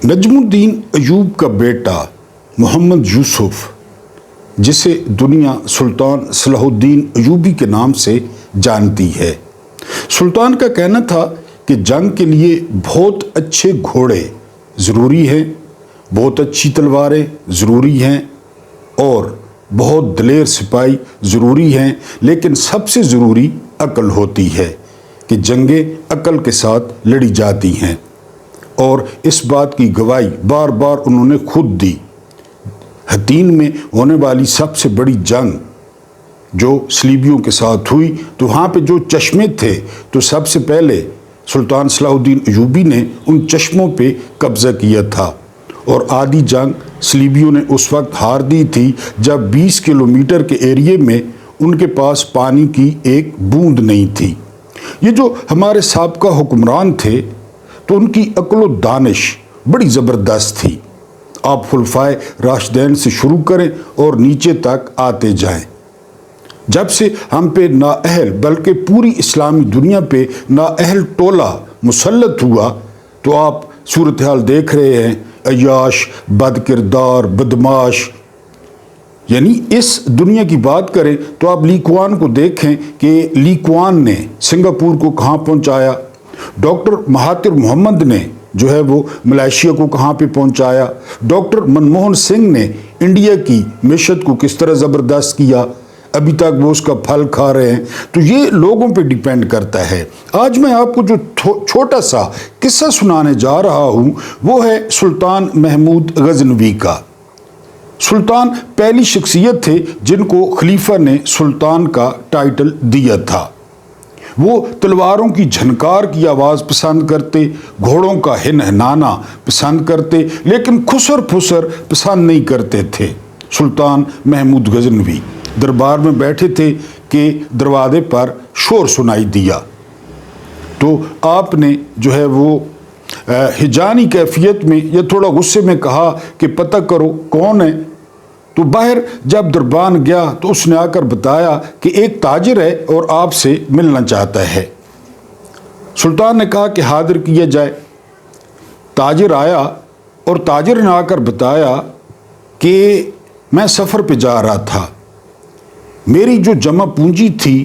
نجم الدین ایوب کا بیٹا محمد یوسف، جسے دنیا سلطان صلاح الدین ایوبی کے نام سے جانتی ہے، سلطان کا کہنا تھا کہ جنگ کے لیے بہت اچھے گھوڑے ضروری ہیں، بہت اچھی تلواریں ضروری ہیں اور بہت دلیر سپاہی ضروری ہیں، لیکن سب سے ضروری عقل ہوتی ہے کہ جنگیں عقل کے ساتھ لڑی جاتی ہیں، اور اس بات کی گواہی بار بار انہوں نے خود دی۔ حطین میں ہونے والی سب سے بڑی جنگ جو صلیبیوں کے ساتھ ہوئی تو وہاں پہ جو چشمے تھے تو سب سے پہلے سلطان صلاح الدین ایوبی نے ان چشموں پہ قبضہ کیا تھا، اور آدھی جنگ صلیبیوں نے اس وقت ہار دی تھی جب 20 کلومیٹر کے ایریے میں ان کے پاس پانی کی ایک بوند نہیں تھی۔ یہ جو ہمارے سابقہ حکمران تھے تو ان کی عقل و دانش بڑی زبردست تھی۔ آپ خلفائے راشدین سے شروع کریں اور نیچے تک آتے جائیں۔ جب سے ہم پہ نااہل بلکہ پوری اسلامی دنیا پہ نااہل ٹولہ مسلط ہوا تو آپ صورتحال دیکھ رہے ہیں، عیاش، بد کردار، بدماش، یعنی اس دنیا کی بات کریں تو آپ لی کوان کو دیکھیں کہ لی کوان نے سنگاپور کو کہاں پہنچایا، ڈاکٹر مہاتر محمد نے جو ہے وہ ملائیشیا کو کہاں پہ پہنچایا، ڈاکٹر منموہن سنگھ نے انڈیا کی معیشت کو کس طرح زبردست کیا، ابھی تک وہ اس کا پھل کھا رہے ہیں۔ تو یہ لوگوں پہ ڈیپینڈ کرتا ہے۔ آج میں آپ کو جو چھوٹا سا قصہ سنانے جا رہا ہوں وہ ہے سلطان محمود غزنوی کا۔ سلطان پہلی شخصیت تھے جن کو خلیفہ نے سلطان کا ٹائٹل دیا تھا۔ وہ تلواروں کی جھنکار کی آواز پسند کرتے، گھوڑوں کا ہنہنانا پسند کرتے، لیکن خسر پھسر پسند نہیں کرتے تھے۔ سلطان محمود غزنوی دربار میں بیٹھے تھے کہ دروازے پر شور سنائی دیا تو آپ نے جو ہے وہ ہجانی کیفیت میں یا تھوڑا غصے میں کہا کہ پتہ کرو کون ہے۔ تو باہر جب دربان گیا تو اس نے آ کر بتایا کہ ایک تاجر ہے اور آپ سے ملنا چاہتا ہے۔ سلطان نے کہا کہ حاضر کیا جائے۔ تاجر آیا اور تاجر نے آ کر بتایا کہ میں سفر پہ جا رہا تھا، میری جو جمع پونجی تھی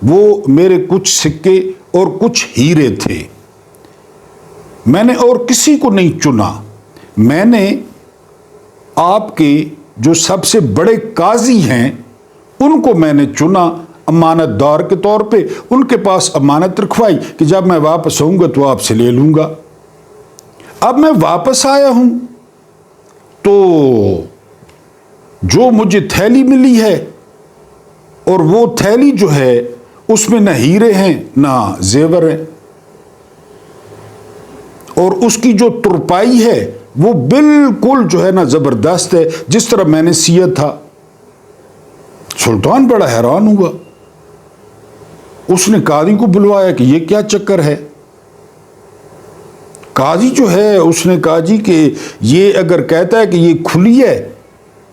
وہ میرے کچھ سکے اور کچھ ہیرے تھے، میں نے اور کسی کو نہیں چنا، میں نے آپ کے جو سب سے بڑے قاضی ہیں ان کو میں نے چنا امانت دار کے طور پہ، ان کے پاس امانت رکھوائی کہ جب میں واپس آؤں گا تو آپ سے لے لوں گا۔ اب میں واپس آیا ہوں تو جو مجھے تھیلی ملی ہے اور وہ تھیلی جو ہے اس میں نہ ہیرے ہیں نہ زیور ہیں، اور اس کی جو ترپائی ہے وہ بالکل جو ہے نا زبردست ہے جس طرح میں نے سیا تھا۔ سلطان بڑا حیران ہوا، اس نے قاضی کو بلوایا کہ یہ کیا چکر ہے۔ قاضی جو ہے اس نے کہا جی کہ یہ اگر کہتا ہے کہ یہ کھلی ہے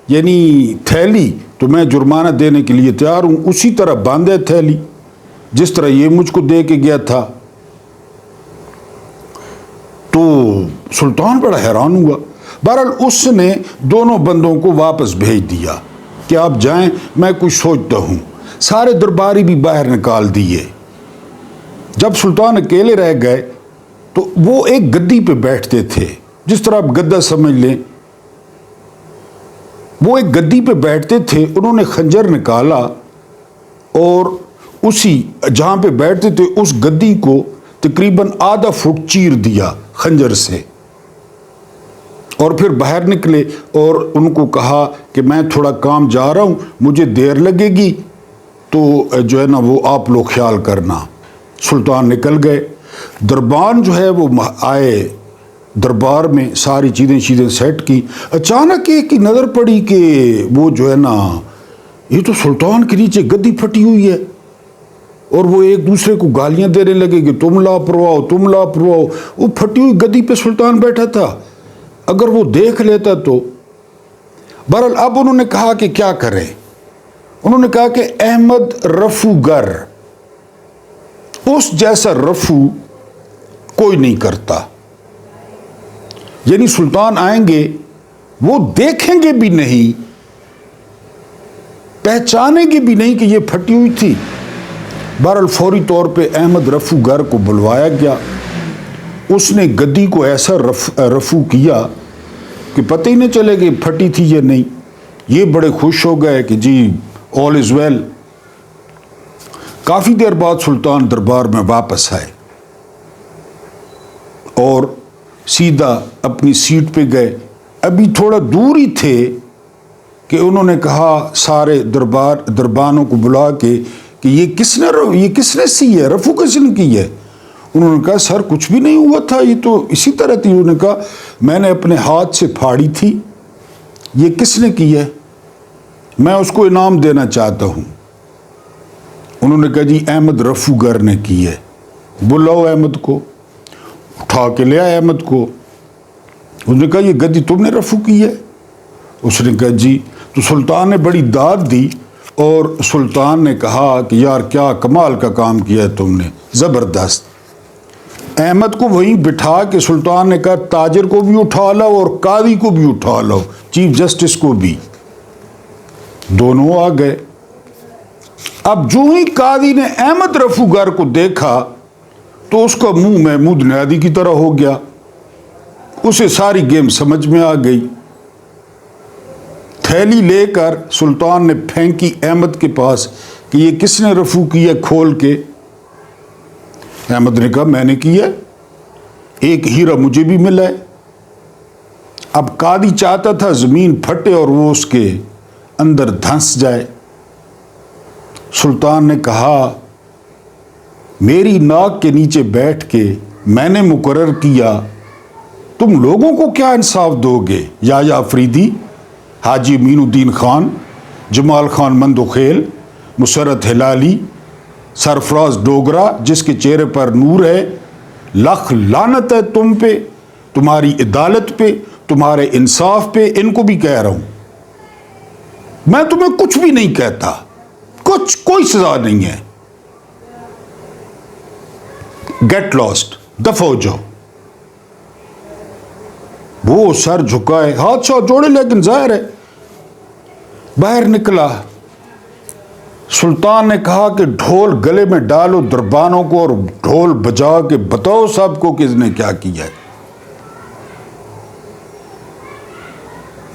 یعنی تھیلی تو میں جرمانہ دینے کے لیے تیار ہوں، اسی طرح بند ہے تھیلی جس طرح یہ مجھ کو دے کے گیا تھا۔ تو سلطان بڑا حیران ہوا۔ بہرحال اس نے دونوں بندوں کو واپس بھیج دیا کہ آپ جائیں، میں کچھ سوچتا ہوں۔ سارے درباری بھی باہر نکال دیے۔ جب سلطان اکیلے رہ گئے تو وہ ایک گدی پہ بیٹھتے تھے، جس طرح آپ گدا سمجھ لیں، وہ ایک گدی پہ بیٹھتے تھے۔ انہوں نے خنجر نکالا اور اسی جہاں پہ بیٹھتے تھے اس گدی کو تقریباً آدھا فٹ چیر دیا خنجر سے، اور پھر باہر نکلے اور ان کو کہا کہ میں تھوڑا کام جا رہا ہوں، مجھے دیر لگے گی تو جو ہے نا وہ آپ لوگ خیال کرنا۔ سلطان نکل گئے۔ دربان جو ہے وہ آئے دربار میں، ساری چیزیں سیٹ کی۔ اچانک ایک کی نظر پڑی کہ وہ جو ہے نا یہ تو سلطان کے نیچے گدی پھٹی ہوئی ہے، اور وہ ایک دوسرے کو گالیاں دینے لگے کہ تم لاپرواہ ہو، تم لاپرواہ ہو۔ وہ پھٹی ہوئی گدی پہ سلطان بیٹھا تھا، اگر وہ دیکھ لیتا تو۔ بہرحال اب انہوں نے کہا کہ کیا کریں۔ انہوں نے کہا کہ احمد رفو گر، اس جیسا رفو کوئی نہیں کرتا۔ یعنی سلطان آئیں گے، وہ دیکھیں گے بھی نہیں، پہچانیں گے بھی نہیں کہ یہ پھٹی ہوئی تھی۔ بہرحال فوری طور پہ احمد رفو گر کو بلوایا گیا، اس نے گدی کو ایسا رفو کیا کہ پتہ ہی نہیں چلے کہ پھٹی تھی یا نہیں۔ یہ بڑے خوش ہو گئے کہ جی آل از ویل۔ کافی دیر بعد سلطان دربار میں واپس آئے اور سیدھا اپنی سیٹ پہ گئے۔ ابھی تھوڑا دور ہی تھے کہ انہوں نے کہا سارے دربانوں کو بلا کے کہ یہ کس نے سی ہے، رفو کس نے کی ہے؟ انہوں نے کہا سر کچھ بھی نہیں ہوا تھا، یہ تو اسی طرح تھی۔ انہوں نے کہا میں نے اپنے ہاتھ سے پھاڑی تھی، یہ کس نے کی ہے؟ میں اس کو انعام دینا چاہتا ہوں۔ انہوں نے کہا جی احمد رفو گر نے کی ہے، بلاؤ احمد کو۔ اٹھا کے لے آئے احمد کو۔ اس نے کہا یہ گدی تم نے رفو کی ہے؟ اس نے کہا جی۔ تو سلطان نے بڑی داد دی اور سلطان نے کہا کہ یار کیا کمال کا کام کیا ہے تم نے، زبردست۔ احمد کو وہیں بٹھا کے سلطان نے کہا تاجر کو بھی اٹھا لاؤ اور قاضی کو بھی اٹھا لاؤ، چیف جسٹس کو بھی۔ دونوں آ گئے۔ اب جو ہی قاضی نے احمد رفو گر کو دیکھا تو اس کا منہ محمود نیادی کی طرح ہو گیا، اسے ساری گیم سمجھ میں آ گئی۔ تھیلی لے کر سلطان نے پھینکی احمد کے پاس کہ یہ کس نے رفو کی ہے، کھول کے۔ احمد نے کہا میں نے کی ہے، ایک ہیرا مجھے بھی ملا ہے۔ اب قاضی چاہتا تھا زمین پھٹے اور وہ اس کے اندر دھنس جائے۔ سلطان نے کہا میری ناک کے نیچے بیٹھ کے میں نے مقرر کیا، تم لوگوں کو کیا انصاف دو گے؟ یا افریدی، حاجی امین الدین خان، جمال خان مندوخیل، مسرت ہلالی، سرفراز ڈوگرا جس کے چہرے پر نور ہے، لاکھ لعنت ہے تم پہ، تمہاری عدالت پہ، تمہارے انصاف پہ۔ ان کو بھی کہہ رہا ہوں میں تمہیں کچھ بھی نہیں کہتا، کوئی سزا نہیں ہے، گیٹ لاسٹ، دفع ہو جاؤ۔ وہ سر جھکائے، ہاتھ شاہ جوڑے، لیکن ظاہر ہے باہر نکلا۔ سلطان نے کہا کہ ڈھول گلے میں ڈالو دربانوں کو اور ڈھول بجا کے بتاؤ سب کو کس نے کیا کیا ہے۔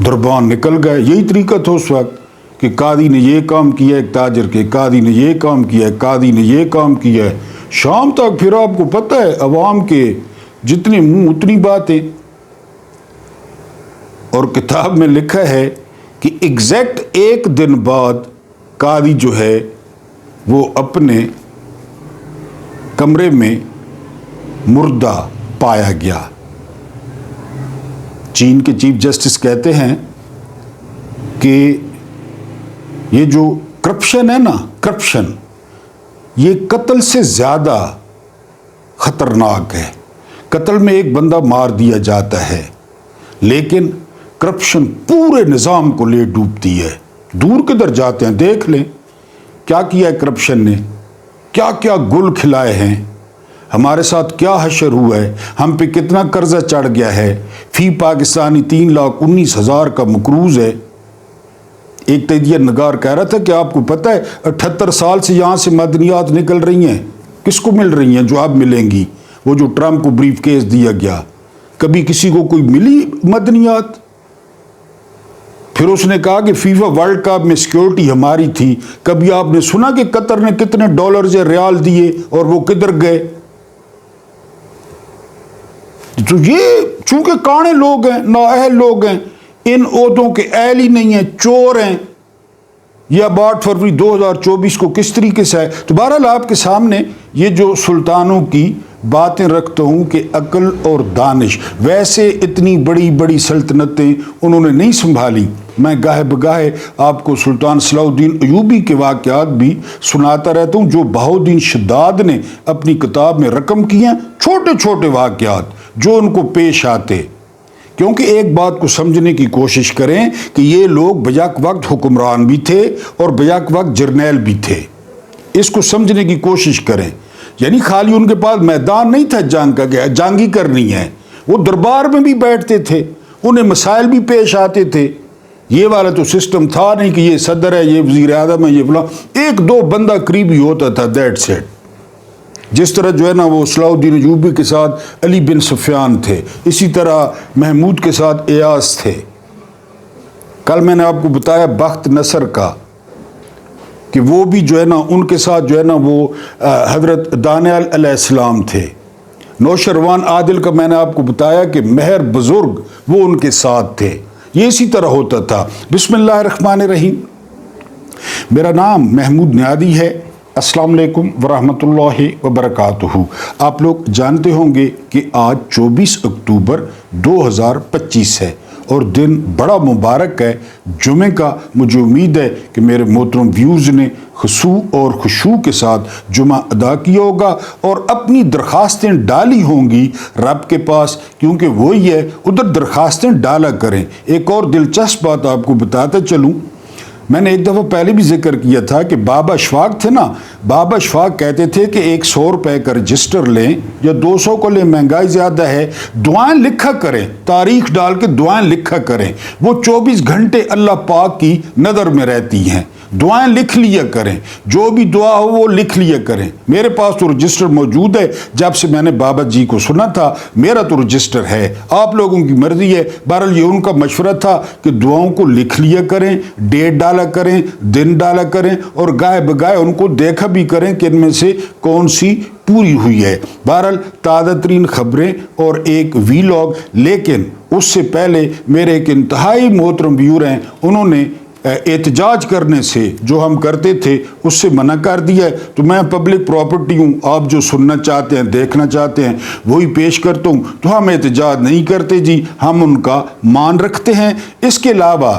دربان نکل گئے۔ یہی طریقہ تھا اس وقت کہ قاضی نے یہ کام کیا ہے، تاجر کے قاضی نے یہ کام کیا ہے، قاضی نے یہ کام کیا ہے، شام تک پھر آپ کو پتہ ہے عوام کے جتنے منہ اتنی باتیں۔ اور کتاب میں لکھا ہے کہ ایگزیکٹ ایک دن بعد قاضی جو ہے وہ اپنے کمرے میں مردہ پایا گیا۔ چین کے چیف جسٹس کہتے ہیں کہ یہ جو کرپشن ہے نا، کرپشن یہ قتل سے زیادہ خطرناک ہے۔ قتل میں ایک بندہ مار دیا جاتا ہے، لیکن کرپشن پورے نظام کو لے ڈوبتی ہے۔ دور کدھر جاتے ہیں دیکھ لیں کیا کیا ہے کرپشن نے، کیا کیا گل کھلائے ہیں، ہمارے ساتھ کیا حشر ہوا ہے، ہم پہ کتنا قرضہ چڑھ گیا ہے۔ فی پاکستانی 3,19,000 کا مقروض ہے۔ ایک تجزیہ نگار کہہ رہا تھا کہ آپ کو پتہ ہے 78 سال سے یہاں سے معدنیات نکل رہی ہیں، کس کو مل رہی ہیں؟ جو اب ملیں گی، وہ جو ٹرمپ کو بریف کیس دیا گیا، کبھی کسی کو کوئی ملی معدنیات؟ پھر اس نے کہا کہ فیفا ورلڈ کپ میں سیکیورٹی ہماری تھی، کبھی آپ نے سنا کہ قطر نے کتنے ڈالرز یا ریال دیے اور وہ کدھر گئے؟ تو یہ چونکہ کانے لوگ ہیں، نااہل لوگ ہیں، ان عہدوں کے اہل ہی نہیں ہیں، چور ہیں۔ یہ 8 فروری 2024 کو کس طریقے سے ہے؟ تو بہرحال آپ کے سامنے یہ جو سلطانوں کی باتیں رکھتا ہوں کہ عقل اور دانش، ویسے اتنی بڑی بڑی سلطنتیں انہوں نے نہیں سنبھالی۔ میں گاہے بگاہے آپ کو سلطان صلاح الدین ایوبی کے واقعات بھی سناتا رہتا ہوں، جو بہاؤالدین شداد نے اپنی کتاب میں رقم کیے ہیں، چھوٹے چھوٹے واقعات جو ان کو پیش آتے۔ کیونکہ ایک بات کو سمجھنے کی کوشش کریں کہ یہ لوگ بیک وقت حکمران بھی تھے اور بیک وقت جرنیل بھی تھے، اس کو سمجھنے کی کوشش کریں۔ یعنی خالی ان کے پاس میدان نہیں تھا جنگ کا، جنگ ہی کرنی ہے، وہ دربار میں بھی بیٹھتے تھے, انہیں مسائل بھی پیش آتے تھے. یہ والا تو سسٹم تھا نہیں کہ یہ صدر ہے, یہ وزیر اعظم ہے, یہ فلاں, ایک دو بندہ قریبی ہوتا تھا, دیٹس اٹ. جس طرح جو ہے نا وہ صلاح الدین ایوبی کے ساتھ علی بن سفیان تھے, اسی طرح محمود کے ساتھ ایاس تھے. کل میں نے آپ کو بتایا بخت نصر کا کہ وہ بھی جو ہے نا ان کے ساتھ جو ہے نا وہ حضرت دانیال علیہ السلام تھے. نوشروان عادل کا میں نے آپ کو بتایا کہ مہر بزرگ وہ ان کے ساتھ تھے. یہ اسی طرح ہوتا تھا. بسم اللہ الرحمن الرحیم. میرا نام محمود نیادی ہے. السلام علیکم ورحمۃ اللہ وبرکاتہ. آپ لوگ جانتے ہوں گے کہ آج 24 اکتوبر 2025 ہے اور دن بڑا مبارک ہے, جمعے کا. مجھے امید ہے کہ میرے محترم ویوز نے خشوع اور خشوع کے ساتھ جمعہ ادا کیا ہوگا اور اپنی درخواستیں ڈالی ہوں گی رب کے پاس, کیونکہ وہی ہے, ادھر درخواستیں ڈالا کریں. ایک اور دلچسپ بات آپ کو بتاتا چلوں, میں نے ایک دفعہ پہلے بھی ذکر کیا تھا کہ بابا اشفاق تھے نا, بابا اشفاق کہتے تھے کہ 100 روپے کا رجسٹر لیں یا 200 کو لیں, مہنگائی زیادہ ہے, دعائیں لکھا کریں, تاریخ ڈال کے دعائیں لکھا کریں. وہ 24 گھنٹے اللہ پاک کی نظر میں رہتی ہیں. دعائیں لکھ لیا کریں, جو بھی دعا ہو وہ لکھ لیا کریں. میرے پاس تو رجسٹر موجود ہے, جب سے میں نے بابا جی کو سنا تھا میرا تو رجسٹر ہے. آپ لوگوں کی مرضی ہے. بہرحال یہ ان کا مشورہ تھا کہ دعاؤں کو لکھ لیا کریں, ڈیٹ ڈالا کریں, دن ڈالا کریں, اور گائے بگائے ان کو دیکھا بھی کریں کہ ان میں سے کون سی پوری ہوئی ہے. بہرحال تازہ ترین خبریں اور ایک ویلاگ. لیکن اس سے پہلے میرے ایک انتہائی محترم ویور ہیں, انہوں نے احتجاج کرنے سے جو ہم کرتے تھے اس سے منع کر دیا ہے. تو میں پبلک پراپرٹی ہوں, آپ جو سننا چاہتے ہیں دیکھنا چاہتے ہیں وہی پیش کرتا ہوں. تو ہم احتجاج نہیں کرتے جی, ہم ان کا مان رکھتے ہیں. اس کے علاوہ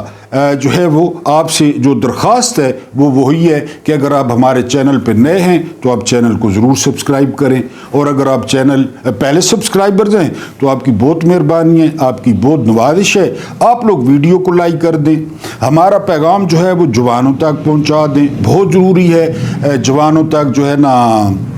جو ہے وہ آپ سے جو درخواست ہے وہ وہی ہے کہ اگر آپ ہمارے چینل پہ نئے ہیں تو آپ چینل کو ضرور سبسکرائب کریں, اور اگر آپ چینل پہلے سبسکرائبرز ہیں تو آپ کی بہت مہربانی ہے, آپ کی بہت نوازش ہے, آپ لوگ ویڈیو کو لائک کر دیں. ہمارا پیغام جو ہے وہ جوانوں تک پہنچا دیں, بہت ضروری ہے. جوانوں تک جو ہے نا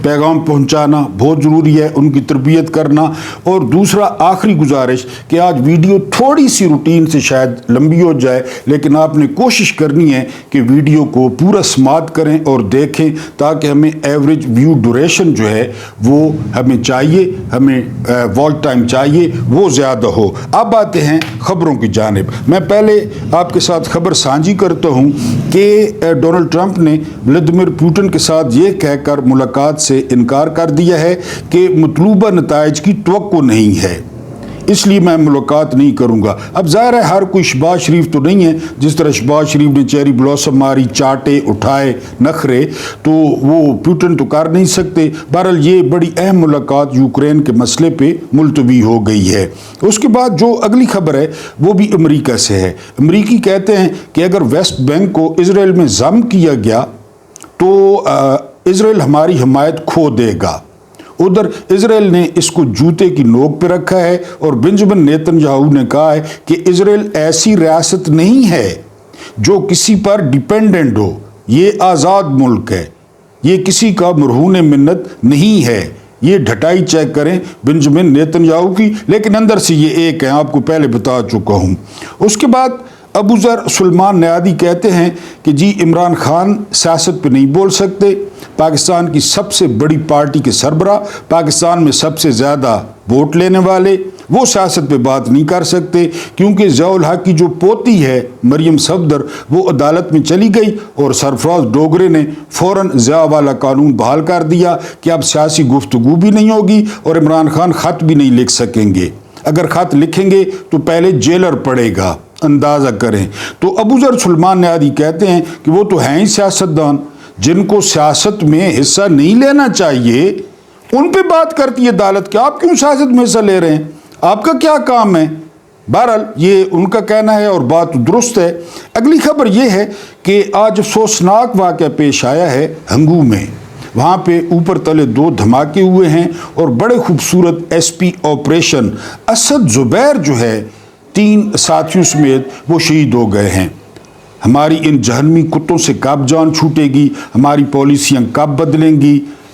پیغام پہنچانا بہت ضروری ہے, ان کی تربیت کرنا. اور دوسرا آخری گزارش کہ آج ویڈیو تھوڑی سی روٹین سے شاید لمبی ہو جائے, لیکن آپ نے کوشش کرنی ہے کہ ویڈیو کو پورا سماعت کریں اور دیکھیں, تاکہ ہمیں ایوریج ویو ڈوریشن جو ہے وہ ہمیں چاہیے, ہمیں واچ ٹائم چاہیے وہ زیادہ ہو. اب آتے ہیں خبروں کی جانب. میں پہلے آپ کے ساتھ خبر سانجھی کرتا ہوں کہ ڈونلڈ ٹرمپ نے ولادیمیر پوٹن کے ساتھ یہ کہہ کر ملاقات سے انکار کر دیا ہے کہ مطلوبہ نتائج کی توقع نہیں ہے, اس لیے میں ملاقات نہیں کروں گا. اب ظاہر ہے ہر کوئی شہباز شریف تو نہیں ہے, جس طرح شہباز شریف نے چیری بلاسم ماری, چاٹے اٹھائے نخرے, تو وہ پوٹن تو کر نہیں سکتے. بہرحال یہ بڑی اہم ملاقات یوکرین کے مسئلے پہ ملتوی ہو گئی ہے. اس کے بعد جو اگلی خبر ہے وہ بھی امریکہ سے ہے. امریکی کہتے ہیں کہ اگر ویسٹ بینک کو اسرائیل میں ضم کیا گیا تو اسرائیل ہماری حمایت کھو دے گا. ادھر اسرائیل نے اس کو جوتے کی نوک پہ رکھا ہے, اور بنجمن نیتن یاہو نے کہا ہے کہ اسرائیل ایسی ریاست نہیں ہے جو کسی پر ڈیپینڈنٹ ہو, یہ آزاد ملک ہے, یہ کسی کا مرہون منت نہیں ہے. یہ ڈھٹائی چیک کریں بنجمن نیتن یاہو کی, لیکن اندر سے یہ ایک ہے, آپ کو پہلے بتا چکا ہوں. اس کے بعد ابو ذر سلمان نیادی کہتے ہیں کہ جی عمران خان سیاست پہ نہیں بول سکتے. پاکستان کی سب سے بڑی پارٹی کے سربراہ, پاکستان میں سب سے زیادہ ووٹ لینے والے, وہ سیاست پہ بات نہیں کر سکتے, کیونکہ ضیاء الحق کی جو پوتی ہے مریم صفدر وہ عدالت میں چلی گئی, اور سرفراز ڈوگرے نے فوراً ضیاء والا قانون بحال کر دیا کہ اب سیاسی گفتگو بھی نہیں ہوگی اور عمران خان خط بھی نہیں لکھ سکیں گے. اگر خط لکھیں گے تو پہلے جیلر پڑے گا, اندازہ کریں. تو ابو ذر سلمان نیادی کہتے ہیں کہ وہ تو ہیں ہی سیاستدان, جن کو سیاست میں حصہ نہیں لینا چاہیے ان پہ بات کرتی ہے عدالت کہ آپ کیوں سیاست میں حصہ لے رہے ہیں, آپ کا کیا کام ہے. بہرحال یہ ان کا کہنا ہے اور بات درست ہے. اگلی خبر یہ ہے کہ آج افسوسناک واقعہ پیش آیا ہے ہنگو میں. وہاں پہ اوپر تلے 2 دھماکے ہوئے ہیں اور بڑے خوبصورت ایس پی آپریشن اسد زبیر جو ہے 3 ساتھیوں سمیت وہ شہید ہو گئے ہیں. ہماری ان جہنمی کتوں سے کب جان چھوٹے گی, ہماری پالیسیاں کب بدلیں گی,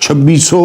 2600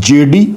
JD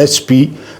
SP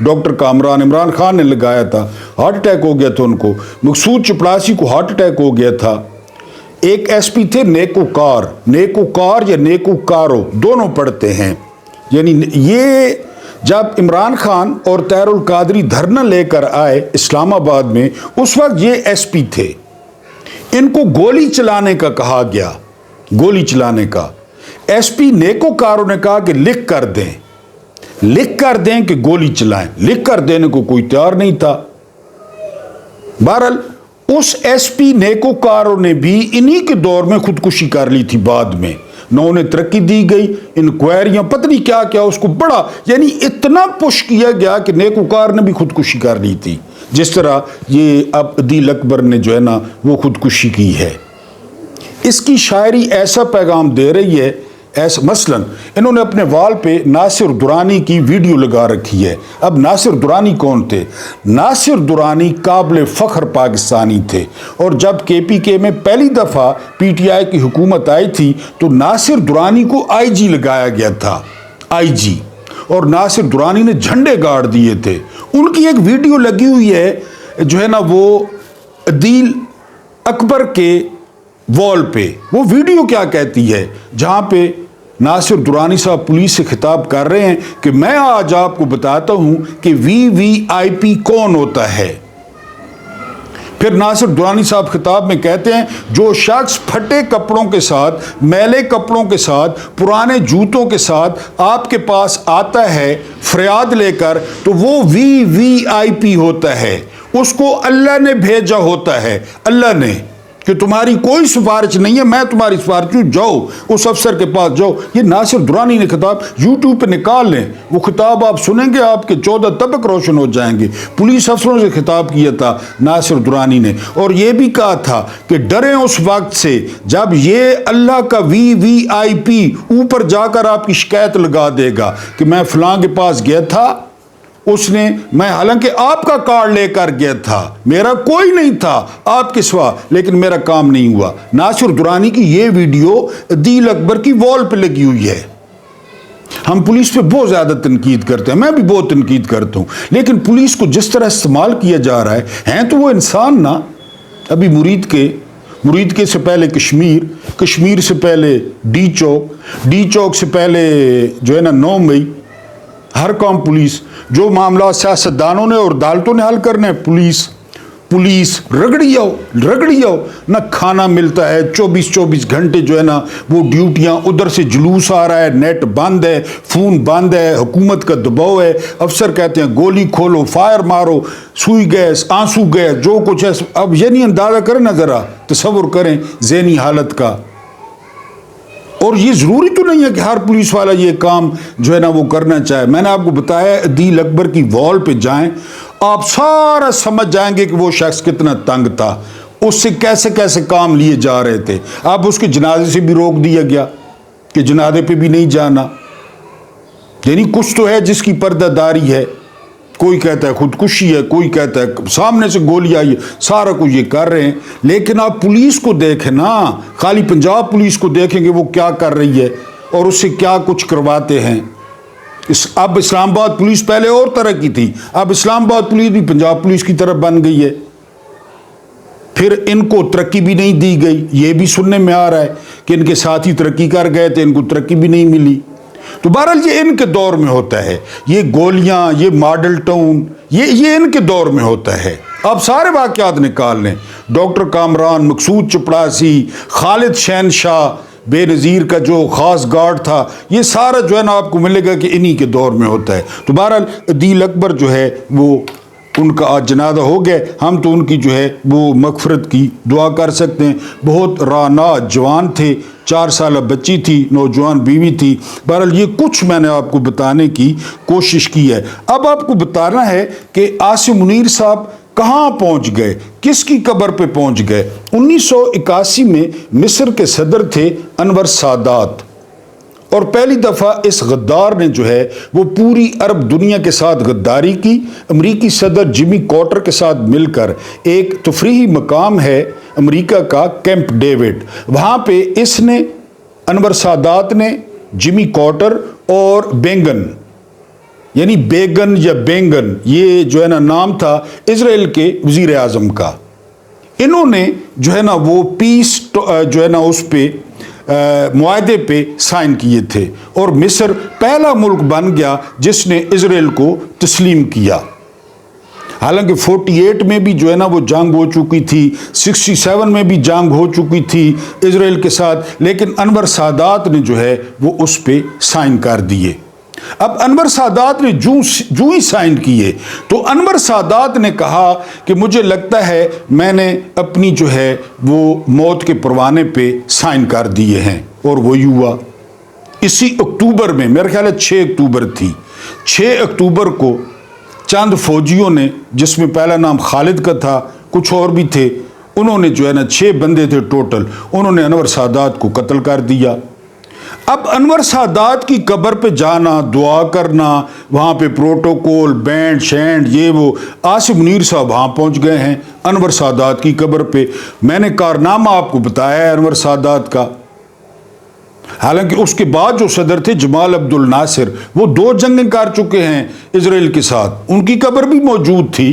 doctor Kamran Imran Khan نے لگایا تھا، ہارٹ اٹیک ہو گیا تھا ان کو، مقصود چپڑاسی کو ہارٹ اٹیک ہو گیا تھا، ایک ایس پی تھے نیکوکار یا نیکوکارو دونوں پڑھتے ہیں، یعنی یہ جب عمران خان اور طاہر القادری دھرنا لے کر آئے اسلام آباد میں، اس وقت یہ ایس پی تھے، ان کو گولی چلانے کا کہا گیا، گولی چلانے کا، ایس پی نیکوکارو نے کہا کہ لکھ کر دیں کہ گولی چلائیں، لکھ کر دینے کو کوئی تیار نہیں تھا۔ بہرحال اس ایس پی نیکوکارو نے بھی انہی کے دور میں خودکشی کر لی تھی، بعد میں نہ انہیں ترقی دی گئی، انکوائریاں پتہ نہیں کیا کیا اس کو بڑا، یعنی اتنا پش کیا گیا کہ نیکوکار نے بھی خودکشی کر لی تھی، جس طرح یہ اب عدیل اکبر نے جو ہے نا وہ خودکشی کی ہے۔ اس کی شاعری ایسا پیغام دے رہی ہے، ایسا مثلا انہوں نے اپنے وال پہ ناصر درانی کی ویڈیو لگا رکھی ہے۔ اب ناصر درانی کون تھے؟ ناصر درانی قابل فخر پاکستانی تھے، اور جب کے پی کے میں پہلی دفعہ پی ٹی آئی کی حکومت آئی تھی تو ناصر درانی کو آئی جی لگایا گیا تھا، آئی جی، اور ناصر درانی نے جھنڈے گاڑ دیے تھے۔ ان کی ایک ویڈیو لگی ہوئی ہے جو ہے نا وہ عدیل اکبر کے وال پہ، وہ ویڈیو کیا کہتی ہے، جہاں پہ ناصر درانی صاحب پولیس سے خطاب کر رہے ہیں کہ میں آج آپ کو بتاتا ہوں کہ وی وی آئی پی کون ہوتا ہے۔ پھر ناصر درانی صاحب خطاب میں کہتے ہیں جو شخص پھٹے کپڑوں کے ساتھ، میلے کپڑوں کے ساتھ، پرانے جوتوں کے ساتھ آپ کے پاس آتا ہے فریاد لے کر، تو وہ وی وی آئی پی ہوتا ہے، اس کو اللہ نے بھیجا ہوتا ہے، اللہ نے، کہ تمہاری کوئی سفارش نہیں ہے، میں تمہاری سفارش ہوں، جاؤ اس افسر کے پاس جاؤ۔ یہ ناصر درانی نے خطاب یوٹیوب پہ نکال لیں، وہ خطاب آپ سنیں گے آپ کے 14 طبق روشن ہو جائیں گے۔ پولیس افسروں سے خطاب کیا تھا ناصر درانی نے، اور یہ بھی کہا تھا کہ ڈریں اس وقت سے جب یہ اللہ کا وی وی آئی پی اوپر جا کر آپ کی شکایت لگا دے گا کہ میں فلاں کے پاس گیا تھا، اس نے، میں حالانکہ آپ کا کارڈ لے کر گیا تھا، میرا کوئی نہیں تھا آپ کے سوا، لیکن میرا کام نہیں ہوا۔ ناصر درانی کی یہ ویڈیو عدیل اکبر کی وال پہ لگی ہوئی ہے۔ ہم پولیس پہ بہت زیادہ تنقید کرتے ہیں، میں بھی بہت تنقید کرتا ہوں، لیکن پولیس کو جس طرح استعمال کیا جا رہا ہے تو وہ انسان نا، ابھی مرید کے سے پہلے کشمیر سے پہلے ڈی چوک سے پہلے جو ہے نا 9 مئی، ہر کام پولیس، جو معاملات سیاستدانوں نے اور عدالتوں نے حل کرنے، پولیس رگڑی آؤ، نہ کھانا ملتا ہے، 24 گھنٹے جو ہے نا وہ ڈیوٹیاں، ادھر سے جلوس آ رہا ہے، نیٹ بند ہے، فون بند ہے، حکومت کا دباؤ ہے، افسر کہتے ہیں گولی کھولو، فائر مارو، سوئی گیس، آنسو گیس، جو کچھ ہے۔ اب یہ نہیں اندازہ کریں نا، ذرا تصور کریں ذہنی حالت کا۔ اور یہ ضروری تو نہیں ہے کہ ہر پولیس والا یہ کام جو ہے نا وہ کرنا چاہے۔ میں نے آپ کو بتایا عدیل اکبر کی وال پہ جائیں، آپ سارا سمجھ جائیں گے کہ وہ شخص کتنا تنگ تھا، اس سے کیسے کیسے کام لیے جا رہے تھے۔ اب اس کے جنازے سے بھی روک دیا گیا کہ جنازے پہ بھی نہیں جانا، یعنی کچھ تو ہے جس کی پردہ داری ہے۔ کوئی کہتا ہے خودکشی ہے، کوئی کہتا ہے سامنے سے گولی آئی ہے، سارا کچھ یہ کر رہے ہیں۔ لیکن آپ پولیس کو دیکھیں نا، خالی پنجاب پولیس کو دیکھیں کہ وہ کیا کر رہی ہے اور اس سے کیا کچھ کرواتے ہیں۔ اب اسلام آباد پولیس پہلے اور طرح کی تھی، اب اسلام آباد پولیس بھی پنجاب پولیس کی طرح بن گئی ہے۔ پھر ان کو ترقی بھی نہیں دی گئی، یہ بھی سننے میں آ رہا ہے کہ ان کے ساتھی ترقی کر گئے تھے، ان کو ترقی بھی نہیں ملی۔ تو بہرحال یہ ان کے دور میں ہوتا ہے، یہ گولیاں، یہ ماڈل ٹاؤن، یہ ان کے دور میں ہوتا ہے۔ آپ سارے واقعات نکال لیں، ڈاکٹر کامران، مقصود چپڑاسی، خالد شہنشاہ بے نظیر کا جو خاص گارڈ تھا، یہ سارا جو ہے نا آپ کو ملے گا کہ انہی کے دور میں ہوتا ہے۔ تو بہرحال عدیل اکبر جو ہے وہ ان کا آج جنازہ ہو گیا، ہم تو ان کی جو ہے وہ مغفرت کی دعا کر سکتے ہیں۔ بہت رانا جوان تھے، 4 سالہ بچی تھی، نوجوان بیوی تھی۔ بہرحال یہ کچھ میں نے آپ کو بتانے کی کوشش کی ہے۔ اب آپ کو بتانا ہے کہ عاصم منیر صاحب کہاں پہنچ گئے، کس کی قبر پہ پہنچ گئے۔ 1981 میں مصر کے صدر تھے انور سادات، اور پہلی دفعہ اس غدار نے جو ہے وہ پوری عرب دنیا کے ساتھ غداری کی۔ امریکی صدر جمی کارٹر کے ساتھ مل کر ایک تفریحی مقام ہے امریکہ کا کیمپ ڈیوڈ، وہاں پہ اس نے، انور سادات نے، جمی کارٹر اور بینگن، یعنی بیگن یا بینگن، یہ جو ہے نا نام تھا اسرائیل کے وزیر اعظم کا۔ انہوں نے جو ہے نا وہ پیس جو ہے نا اس پہ معاہدے پہ سائن کیے تھے، اور مصر پہلا ملک بن گیا جس نے اسرائیل کو تسلیم کیا۔ حالانکہ 48 میں بھی جو ہے نا وہ جنگ ہو چکی تھی، 67 میں بھی جنگ ہو چکی تھی اسرائیل کے ساتھ، لیکن انور سادات نے جو ہے وہ اس پہ سائن کر دیے۔ اب انور سادات نے جو ہی سائن کیے تو انور سادات نے کہا کہ مجھے لگتا ہے میں نے اپنی جو ہے وہ موت کے پروانے پہ سائن کر دیے ہیں، اور وہی ہوا۔ اسی اکتوبر میں، میرا خیال ہے 6 اکتوبر تھی، 6 اکتوبر کو چند فوجیوں نے، جس میں پہلا نام خالد کا تھا، کچھ اور بھی تھے، انہوں نے جو ہے نا 6 بندے تھے ٹوٹل، انہوں نے انور سادات کو قتل کر دیا۔ اب انور سادات کی قبر پہ جانا، دعا کرنا، وہاں پہ پروٹوکول، بینڈ شینڈ، یہ وہ، عاصم منیر صاحب وہاں پہنچ گئے ہیں انور سادات کی قبر پہ۔ میں نے کارنامہ آپ کو بتایا ہے انور سادات کا۔ حالانکہ اس کے بعد جو صدر تھے جمال عبد الناصر، وہ 2 جنگیں کر چکے ہیں اسرائیل کے ساتھ، ان کی قبر بھی موجود تھی۔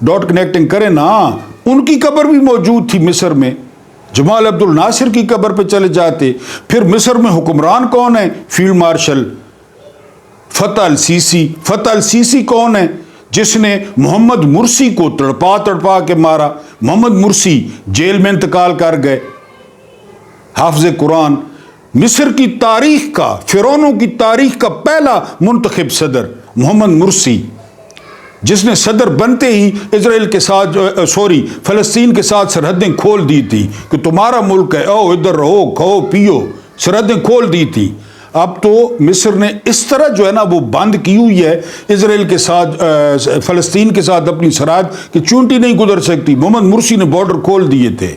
ڈاٹ کنیکٹنگ کریں نا، ان کی قبر بھی موجود تھی مصر میں۔ جمال عبد الناصر کی قبر پہ چلے جاتے۔ پھر مصر میں حکمران کون ہے؟ فیلڈ مارشل فتح السیسی۔ فتح السیسی کون ہے؟ جس نے محمد مرسی کو تڑپا کے مارا۔ محمد مرسی جیل میں انتقال کر گئے، حافظ قرآن۔ مصر کی تاریخ کا، فرعونوں کی تاریخ کا پہلا منتخب صدر محمد مرسی، جس نے صدر بنتے ہی اسرائیل کے ساتھ فلسطین کے ساتھ سرحدیں کھول دی تھی کہ تمہارا ملک ہے، او ادھر رہو، کھاؤ پیو، سرحدیں کھول دی تھی۔ اب تو مصر نے اس طرح جو ہے نا وہ بند کی ہوئی ہے اسرائیل کے ساتھ، فلسطین کے ساتھ اپنی سرحد کہ چونٹی نہیں گزر سکتی۔ محمد مرسی نے بارڈر کھول دیے تھے،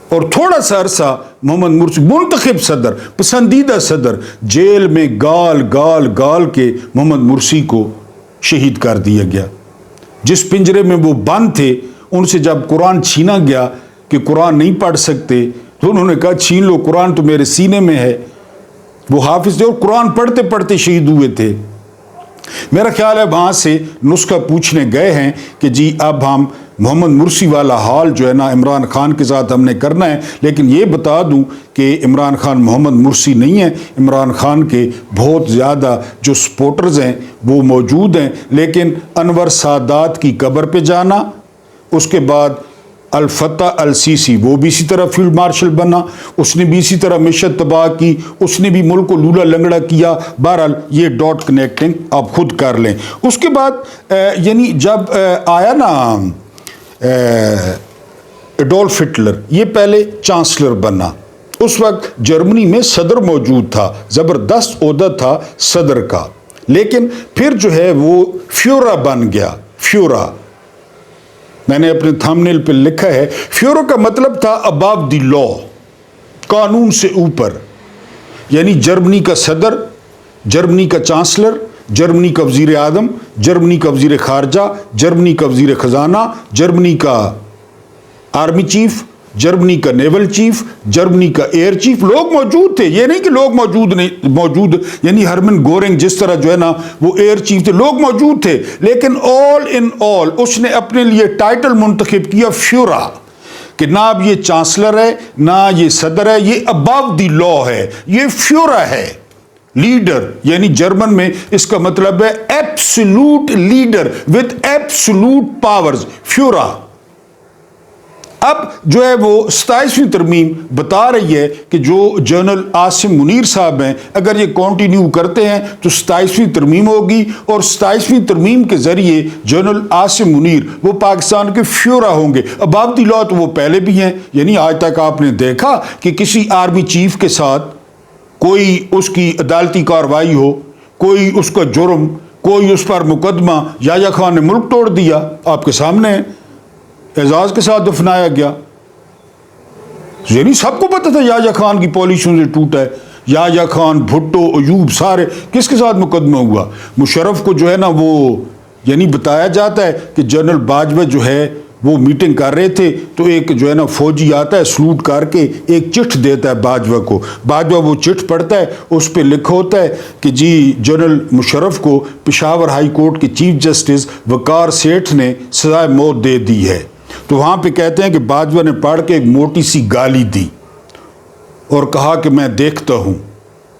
اور تھوڑا سا عرصہ محمد مرسی منتخب صدر، پسندیدہ صدر، جیل میں گال کے محمد مرسی کو شہید کر دیا گیا۔ جس پنجرے میں وہ بند تھے، ان سے جب قرآن چھینا گیا کہ قرآن نہیں پڑھ سکتے، تو انہوں نے کہا چھین لو، قرآن تو میرے سینے میں ہے۔ وہ حافظ تھے اور قرآن پڑھتے پڑھتے شہید ہوئے تھے۔ میرا خیال ہے وہاں سے نسخہ پوچھنے گئے ہیں کہ جی اب ہم محمد مرسی والا حال جو ہے نا عمران خان کے ساتھ ہم نے کرنا ہے۔ لیکن یہ بتا دوں کہ عمران خان محمد مرسی نہیں ہے، عمران خان کے بہت زیادہ جو سپورٹرز ہیں وہ موجود ہیں۔ لیکن انور سادات کی قبر پہ جانا، اس کے بعد الفتح السیسی، وہ بھی اسی طرح فیلڈ مارشل بنا، اس نے بھی اسی طرح معیشت تباہ کی، اس نے بھی ملک کو لولا لنگڑا کیا۔ بہرحال یہ ڈاٹ کنیکٹنگ آپ خود کر لیں۔ اس کے بعد یعنی جب آیا نا ایڈولف ہٹلر، یہ پہلے چانسلر بنا، اس وقت جرمنی میں صدر موجود تھا، زبردست عہدہ تھا صدر کا، لیکن پھر جو ہے وہ فیورا بن گیا۔ فیورا میں نے اپنے تھمبنیل پہ لکھا ہے، فیورا کا مطلب تھا above the law، قانون سے اوپر۔ یعنی جرمنی کا صدر، جرمنی کا چانسلر، جرمنی کا وزیر اعظم، جرمنی کا وزیر خارجہ، جرمنی کا وزیر خزانہ، جرمنی کا آرمی چیف، جرمنی کا نیول چیف، جرمنی کا ایئر چیف، لوگ موجود تھے۔ یہ نہیں کہ لوگ موجود یعنی ہرمن گورنگ جس طرح جو ہے نا وہ ایئر چیف تھے، لوگ موجود تھے، لیکن آل ان آل اس نے اپنے لیے ٹائٹل منتخب کیا فیورا، کہ نہ اب یہ چانسلر ہے نہ یہ صدر ہے، یہ above the law ہے، یہ فیورا ہے۔ لیڈر یعنی جرمن میں اس کا مطلب ہے absolute leader with absolute powers، فیورا۔ اب جو ہے وہ 27ویں ترمیم بتا رہی ہے کہ جو جنرل عاصم منیر صاحب ہیں، اگر یہ کنٹینیو کرتے ہیں تو 27ویں ترمیم ہوگی، اور 27ویں ترمیم کے ذریعے جنرل عاصم منیر وہ پاکستان کے فیورا ہوں گے۔ above the law تو وہ پہلے بھی ہیں، یعنی آج تک آپ نے دیکھا کہ کسی آرمی چیف کے ساتھ کوئی اس کی عدالتی کارروائی ہو، کوئی اس کا جرم، کوئی اس پر مقدمہ، یحییٰ خان نے ملک توڑ دیا، آپ کے سامنے اعزاز کے ساتھ دفنایا گیا۔ یعنی سب کو پتہ تھا یحییٰ خان کی پالیسیوں سے ٹوٹا ہے۔ یحییٰ خان، بھٹو، ایوب، سارے کس کے ساتھ مقدمہ ہوا؟ مشرف کو جو ہے نا وہ یعنی بتایا جاتا ہے کہ جنرل باجوہ جو ہے وہ میٹنگ کر رہے تھے تو ایک جو ہے نا فوجی آتا ہے سلوٹ کر کے ایک چٹھ دیتا ہے باجوہ کو. باجوہ وہ چٹھ پڑھتا ہے, اس پہ لکھا ہوتا ہے کہ جی جنرل مشرف کو پشاور ہائی کورٹ کے چیف جسٹس وقار سیٹھ نے سزائے موت دے دی ہے. تو وہاں پہ کہتے ہیں کہ باجوہ نے پڑھ کے ایک موٹی سی گالی دی اور کہا کہ میں دیکھتا ہوں,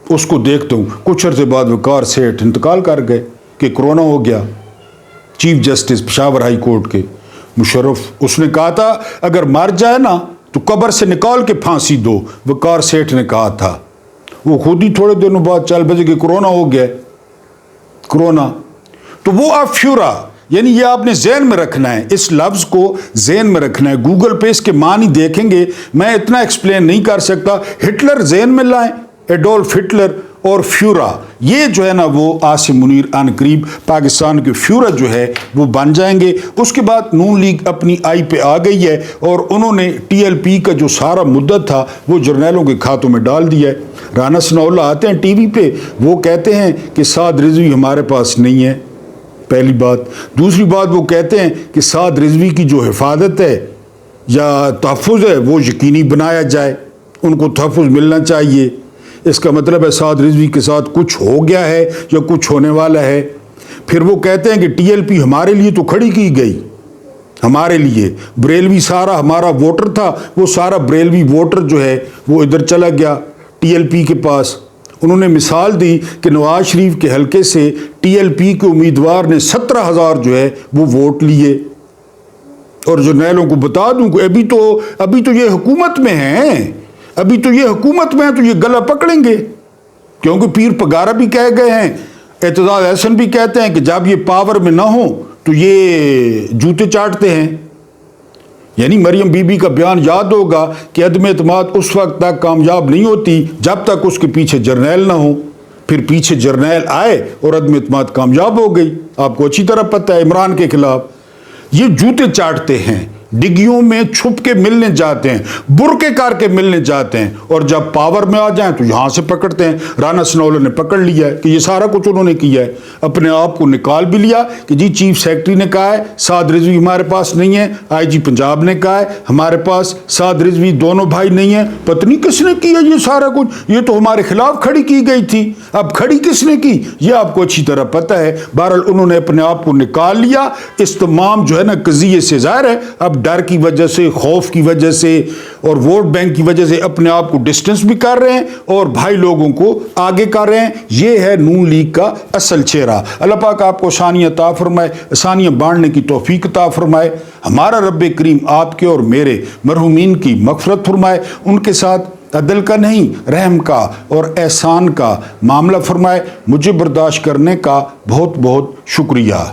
اس کو دیکھتا ہوں. کچھ عرصے بعد وقار سیٹھ انتقال کر گئے کہ کرونا ہو گیا. Chief justice Peshawar high court کے مشرف, اس نے کہا تھا اگر مر جائے نا تو قبر سے نکال کے پھانسی دو, وقار سیٹھ نے کہا تھا. وہ خود ہی تھوڑے دنوں بعد چل بجے کہ کرونا ہو گیا. کرونا تو وہ اب فیورا, یعنی یہ آپ نے ذہن میں رکھنا ہے, اس لفظ کو ذہن میں رکھنا ہے. گوگل پہ اس کے معنی دیکھیں گے, میں اتنا ایکسپلین نہیں کر سکتا. ہٹلر ذہن میں لائیں, ایڈولف ہٹلر اور فیورا, یہ جو ہے نا وہ عاصم منیر عن قریب پاکستان کے فیورا جو ہے وہ بن جائیں گے. اس کے بعد نون لیگ اپنی آئی پہ آ گئی ہے اور انہوں نے ٹی ایل پی کا جو سارا مدت تھا وہ جرنیلوں کے کھاتوں میں ڈال دیا ہے. رانا ثناءاللہ آتے ہیں ٹی وی پہ, وہ کہتے ہیں کہ سعد رضوی ہمارے پاس نہیں ہے, پہلی بات. دوسری بات وہ کہتے ہیں کہ سعد رضوی کی جو حفاظت ہے یا تحفظ ہے وہ یقینی بنایا جائے, ان کو تحفظ ملنا چاہیے. اس کا مطلب ہے سعد رضوی کے ساتھ کچھ ہو گیا ہے یا کچھ ہونے والا ہے. پھر وہ کہتے ہیں کہ ٹی ایل پی ہمارے لیے تو کھڑی کی گئی, ہمارے لیے بریلوی سارا ہمارا ووٹر تھا, وہ سارا بریلوی ووٹر جو ہے وہ ادھر چلا گیا ٹی ایل پی کے پاس. انہوں نے مثال دی کہ نواز شریف کے حلقے سے ٹی ایل پی کے امیدوار نے 17,000 جو ہے وہ ووٹ لیے. اور جرنیلوں کو بتا دوں کہ ابھی تو یہ حکومت میں ہیں, ابھی تو یہ حکومت میں ہیں, تو یہ گلا پکڑیں گے, کیونکہ پیر پگارا بھی کہہ گئے ہیں, اعتزاز احسن بھی کہتے ہیں کہ جب یہ پاور میں نہ ہوں تو یہ جوتے چاٹتے ہیں. یعنی مریم بی بی کا بیان یاد ہوگا کہ عدم اعتماد اس وقت تک کامیاب نہیں ہوتی جب تک اس کے پیچھے جرنیل نہ ہوں. پھر پیچھے جرنیل آئے اور عدم اعتماد کامیاب ہو گئی. آپ کو اچھی طرح پتہ ہے عمران کے خلاف. یہ جوتے چاٹتے ہیں, ڈگیوں میں چھپ کے ملنے جاتے ہیں, برقے کر کے ملنے جاتے ہیں, اور جب پاور میں آ جائیں تو یہاں سے پکڑتے ہیں. رانا ثناءاللہ نے پکڑ لیا ہے کہ یہ سارا کچھ انہوں نے کیا ہے. اپنے آپ کو نکال بھی لیا کہ جی چیف سیکرٹری نے کہا ہے سعد رضوی ہمارے پاس نہیں ہے, آئی جی پنجاب نے کہا ہے ہمارے پاس سعد رضوی دونوں بھائی نہیں ہیں. پتہ نہیں کس نے کیا یہ سارا کچھ, یہ تو ہمارے خلاف کھڑی کی گئی تھی. اب کھڑی کس نے کی یہ آپ کو اچھی طرح پتہ ہے. بہرحال انہوں نے اپنے آپ کو نکال لیا. اس تمام جو ہے نا قضیے سے ظاہر ہے اب ڈر کی وجہ سے, خوف کی وجہ سے اور ووٹ بینک کی وجہ سے اپنے آپ کو ڈسٹنس بھی کر رہے ہیں اور بھائی لوگوں کو آگے کر رہے ہیں. یہ ہے نون لیگ کا اصل چہرہ. اللہ پاک آپ کو آسانیاں عطا فرمائے, آسانیاں بانٹنے کی توفیق عطا فرمائے. ہمارا رب کریم آپ کے اور میرے مرحومین کی مغفرت فرمائے, ان کے ساتھ عدل کا نہیں رحم کا اور احسان کا معاملہ فرمائے. مجھے برداشت کرنے کا بہت بہت شکریہ.